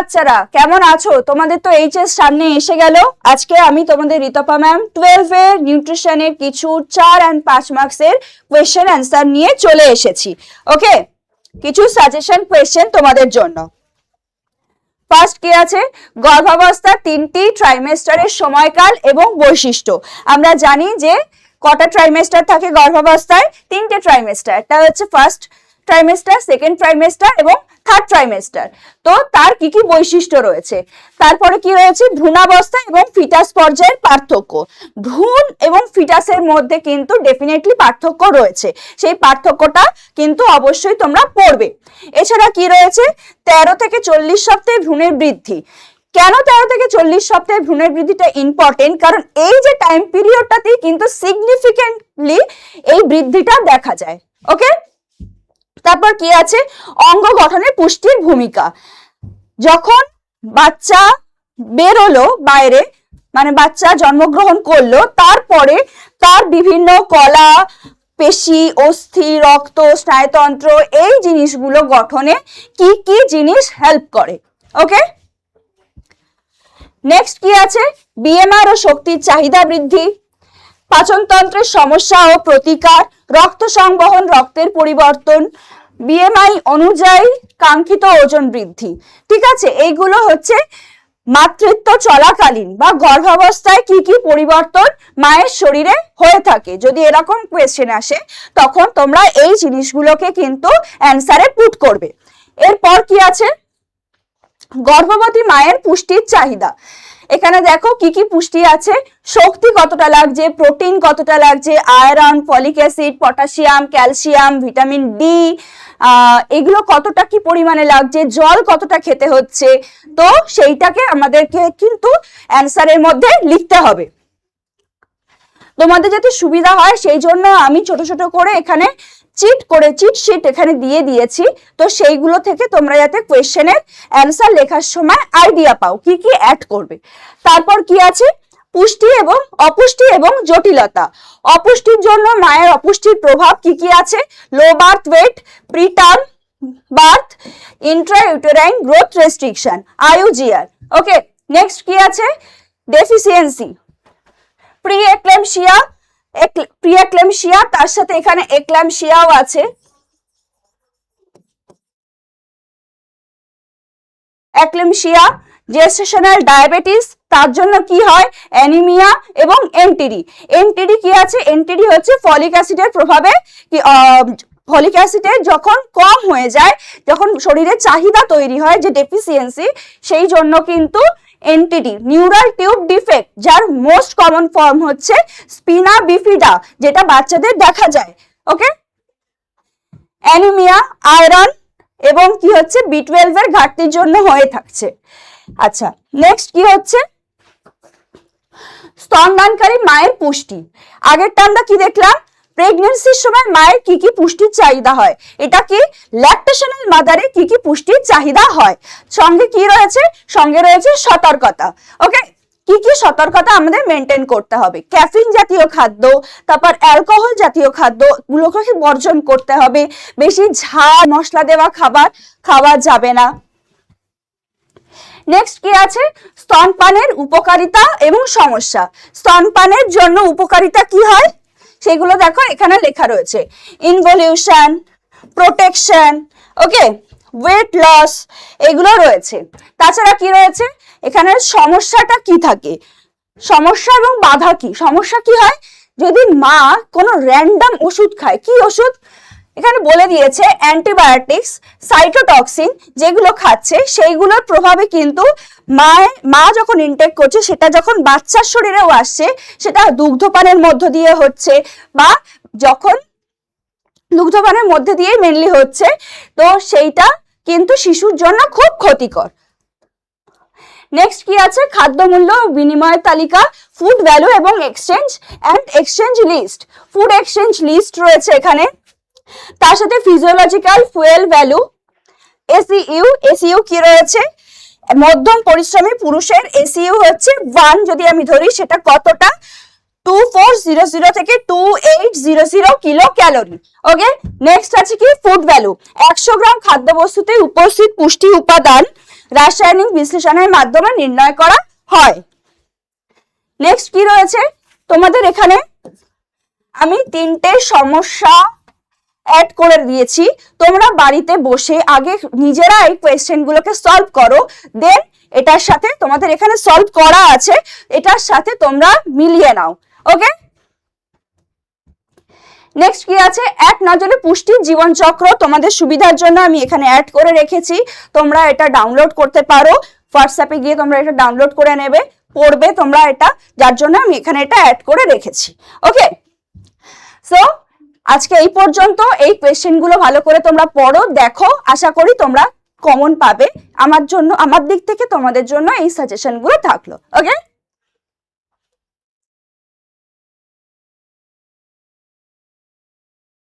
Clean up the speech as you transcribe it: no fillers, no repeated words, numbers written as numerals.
বাচ্চারা কেমন আছো? তোমাদের তো এইচএস সামনে এসে গেল। আজকে আমি তোমাদের ঋতপা ম্যাম 12 এর নিউট্রিশনের কিছু 4 আর 5 মার্কসের কোয়েশ্চেন অ্যান্সার নিয়ে চলে এসেছি। ওকে, কিছু সাজেশন কোয়েশ্চেন তোমাদের জন্য। ফার্স্ট কি আছে? গর্ভাবস্থার 3টি ট্রাইমেস্টারের সময়কাল এবং বৈশিষ্ট্য। আমরা জানি যে কটা ট্রাইমেস্টার থাকে গর্ভাবস্থায়? 3টে ট্রাইমেস্টার। একটা হচ্ছে ফার্স্ট ট্রাইমেস্টার, সেকেন্ড ট্রাইমেস্টার এবং থার্ড ট্রাইমেস্টার। তো তার কি কি বৈশিষ্ট্য রয়েছে? তারপরে কি রয়েছে? ভ্রূণাবস্থা এবং ফিটাস পর্যায়ের পার্থক্য। ভ্রূণ এবং ফিটাসের মধ্যে কিন্তু ডেফিনেটলি পার্থক্য রয়েছে, সেই পার্থক্যটা কিন্তু অবশ্যই তোমরা পড়বে। এছাড়া কি রয়েছে? 13 থেকে 40 সপ্তাহে ভ্রূণের বৃদ্ধি। কেন 13 থেকে 40 সপ্তাহে ভ্রূণের বৃদ্ধিটা ইম্পর্টেন্ট? কারণ এই যে টাইম পিরিয়ডটাতেই কিন্তু সিগনিফিকেন্টলি এই বৃদ্ধিটা দেখা যায়। ওকে, তারপর কি আছে? অঙ্গ গঠনে পুষ্টির ভূমিকা। যখন বাচ্চা বেরোলো বাইরে, মানে বাচ্চা জন্মগ্রহণ করলো, তারপরে তার বিভিন্ন কলা, পেশি, অস্থি, রক্ত, স্নায়ুতন্ত্র এই জিনিসগুলো গঠনে কি কি জিনিস হেল্প করে। ওকে, নেক্সট কি আছে? বিএমআর ও শক্তির চাহিদা বৃদ্ধি, পাচনতন্ত্রের সমস্যা ও প্রতিকার, রক্ত সংবহন, রক্তের পরিবর্তন, বিএমআই অনুযায়ী কাঙ্ক্ষিত ওজন বৃদ্ধি। ঠিক আছে, এইগুলো হচ্ছে মাতৃত্ব চলাকালীন বা গর্ভাবস্থায় কি কি পরিবর্তন মায়ের শরীরে হয়ে থাকে। যদি এরকম কোয়েশ্চেন আসে তখন তোমরা এই জিনিসগুলোকে কিন্তু অ্যান্সারে পুট করবে। এরপর কি আছে? গর্ভবতী মায়ের পুষ্টির চাহিদা। এখানে দেখো কি কি পুষ্টি আছে, শক্তি কতটা লাগছে, প্রোটিন কতটা লাগছে, iron, folic acid, potassium, calcium, vitamin D, এগুলো কতটা কি পরিমাণে লাগছে, জল কতটা খেতে হচ্ছে। তো সেইটাকে আমাদেরকে কিন্তু অ্যান্সারের মধ্যে লিখতে হবে। তোমাদের যাতে সুবিধা হয় সেই জন্য আমি ছোট ছোট করে এখানে চিট শিট এখানে দিয়ে দিয়েছি। তো সেইগুলো থেকে তোমরা যাতে কোয়েশ্চেনের অ্যান্সার লেখার সময় আইডিয়া পাও কি কি অ্যাড করবে। তারপর কি আছে? পুষ্টি এবং অপুষ্টি এবং জটিলতা। অপুষ্টির জন্য মায়ের অপুষ্টির প্রভাব কি কি আছে? Low birth weight, preterm birth, intrauterine growth restriction, IUGR. Okay, next কি আছে? ডেফিসিয়েন্সি, প্রিএক্লেমশিয়া, তার সাথে এখানে এক্ল্যামশিয়াও আছে। এক্লেমশিয়া, জেস্টেশনাল ডায়াবেটিস, তার জন্য কি হয়? অ্যানিমিয়া এবং এনটিডি। এনটিডি কি আছে? এনটিডি হচ্ছে ফলিক অ্যাসিডের প্রভাবে ফলিক অ্যাসিডের যখন কম হয়ে যায়, যখন শরীরে চাহিদা তৈরি হয়, যে ডেফিসিয়েন্সি, সেই জন্য কিন্তু এনটিডি। নিউরাল টিউব ডিফেক্ট, যার মোস্ট কমন ফর্ম হচ্ছে স্পিনা বিফিডা, যেটা বাচ্চাদের দেখা যায়। ওকে, অ্যানিমিয়া, আয়রন এবং কি হচ্ছে? B12 এর ঘাটতির জন্য হয়ে থাকছে। আচ্ছা, নেক্সট কি হচ্ছে? স্তনদানকারী মায়ের পুষ্টি। আগেরটা আমরা কি দেখলাম? প্রেগন্যান্সির সময় মায়ের কি কি পুষ্টির চাহিদা হয়। এটা কি? ল্যাকটেশনাল মাদারে কি কি পুষ্টির চাহিদা হয়। সঙ্গে কি রয়েছে? সঙ্গে রয়েছে সতর্কতা। ওকে, কি কি সতর্কতা আমাদের মেনটেন করতে হবে? ক্যাফিন জাতীয় খাদ্য, তারপর অ্যালকোহল জাতীয় খাদ্য গুলোকে বর্জন করতে হবে। বেশি ঝাল মশলা দেওয়া খাবার খাওয়া যাবে না। নেক্সট কি আছে? স্তনপানের উপকারিতা এবং সমস্যা। স্তনপানের জন্য উপকারিতা কি হয় সেগুলো দেখো এখানে লেখা রয়েছে। ইনভলিউশন, প্রোটেকশন, ওকে, ওয়েট লস, এগুলো রয়েছে। তাছাড়া কি রয়েছে? এখানে সমস্যাটা কি থাকে, সমস্যা এবং বাধা কি। সমস্যা কি হয়? যদি মা কোনো র্যান্ডম ওষুধ খায়। কি ওষুধ? এখানে বলে দিয়েছে অ্যান্টিবায়োটিক্স, সাইটোটক্সিন, যেগুলো খাচ্ছে সেইগুলোর প্রভাবে কিন্তু মা যখন ইনটেক করছে, সেটা যখন বাচ্চার শরীরেও আসছে, সেটা দুগ্ধপানের মধ্য দিয়ে হচ্ছে, বা যখন দুগ্ধপানের মধ্যে দিয়ে মেনলি হচ্ছে, তো সেইটা কিন্তু শিশুর জন্য খুব ক্ষতিকর। নেক্সট কি আছে? খাদ্য মূল্য বিনিময় তালিকা, ফুড ভ্যালু এবং exchange list. Food exchange list রয়েছে এখানে। তার সাথে ফিজিওলজিক্যাল ফুয়েল ভ্যালু, এসইউ কি রয়েছে? মধ্যম পরিশ্রমী পুরুষের এসইউ হচ্ছে 1 যদি আমি ধরি, সেটা কতটা? 2400 থেকে 2800 কিলো ক্যালোরি। ওকে, নেক্সট আছে কি? ফুড ভ্যালু, 100 গ্রাম খাদ্যবস্তুতে উপস্থিত পুষ্টি উপাদান রাসায়নিক বিশ্লেষণের মাধ্যমে নির্ণয় করা হয়। নেক্সট কি রয়েছে তোমাদের এখানে, আমি 3টে সমস্যা অ্যাড করে দিয়েছি, তোমরা বাড়িতে বসে আগে নিজেরা এই কোয়েশ্চেন গুলোকে সলভ করো, দেন এটার সাথে তোমাদের এখানে সলভ করা আছে, এটার সাথে তোমরা মিলিয়ে নাও। ওকে, নেক্সট কি আছে, এক নজরে পুষ্টি জীবনচক্র তোমাদের সুবিধার জন্য আমি এখানে অ্যাড করে রেখেছি, তোমরা এটা ডাউনলোড করতে পারো, হোয়াটসঅ্যাপে গিয়ে তোমরা এটা ডাউনলোড করে নেবে, পড়বে তোমরা এটা, যার জন্য আমি এখানে এটা অ্যাড করে রেখেছি। ওকে, সো আজকে এই পর্যন্ত, এই কোয়েশ্চেন গুলো ভালো করে তোমরা পড়ো, দেখো, আশা করি তোমরা কমন পাবে। আমার দিক থেকে তোমাদের জন্য এই সাজেশন গুলো থাকলো। ওকে।